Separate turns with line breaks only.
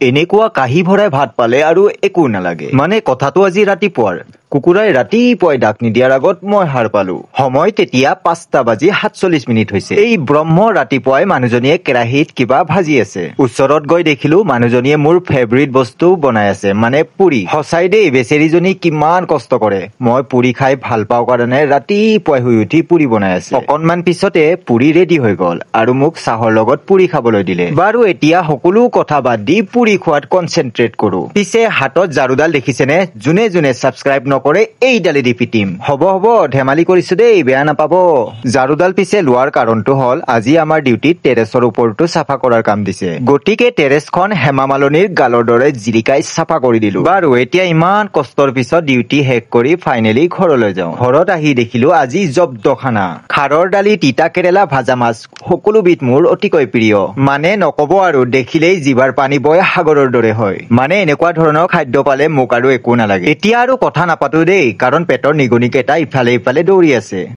এনেকুৱা কাহি ভৰাই ভাত পালে আৰু একো নালাগে। মানে কথাটো আজি ৰাতিপুৱাৰ কুকুৰাই ৰাতিপুৱাই ডাক নিদিয়াৰ আগত মই সাৰ পালো। সময় তেতিয়া 5:47 হৈছে। এই ব্ৰহ্ম ৰাতিপুৱাই মানুহজনীয়ে কেৰাহীত কিবা ভাজি আছে। ওচৰত গৈ দেখিলো মানুহজনীয়ে মোৰ ফেভৰিট বস্তু বনাই আছে, মানে পুৰি। সঁচাই দেই, বেচেৰীজনী কিমান কষ্ট কৰে। মই পুৰি খাই ভাল পাওঁ কাৰণে ৰাতিপুৱাই শুই উঠি পুৰি বনাই আছে। অকনমান পিছতে পুৰি ৰেডি হৈ গল আৰু মোক চাহৰ লগত পুৰি খাবলৈ দিলে। বাৰু এতিয়া সকলো কথা বাদ দি পুৰি খোৱাত কনচেনট্ৰেট কৰো। পিছে হাতত ঝাৰুডাল দেখিছেনে? যোনে যোনে ছাবস্ক্ৰাইব নকৰে এইডালেদি পিটিম। হ'ব ধেমালি কৰিছো দেই, বেয়া নাপাব। ঝাৰুডাল পিছে লোৱাৰ কাৰণটো হল আজি আমাৰ ডিউটিত টেৰেছৰ ওপৰতো চাফা কৰাৰ কাম দিছে। গতিকে টেৰেছখন হেমা মালিনীৰ গালৰ দৰে জিলিকাই চাফা কৰি দিলো। বাৰু এতিয়া ইমান কষ্টৰ পিছত ডিউটি শেষ কৰি ফাইনেলি ঘৰলৈ যাওঁ। ঘৰত আহি দেখিলো আজি জব্দ খানা। খাৰৰ দালি, তিতা কেৰেলা, ভাজা মাছ, সকলোবিধ মোৰ অতিকৈ প্ৰিয়। মানে নকব আৰু, দেখিলেই জিভাৰ পানী বৈ সাগৰৰ দৰে হয়। মানে এনেকুৱা ধৰণৰ খাদ্য পালে মোক আৰু একো নালাগে। এতিয়া আৰু কথা নাপাতো দেই, কাৰণ পেটৰ নিগনি কেইটা ইফালে ইফালে দৌৰি আছে।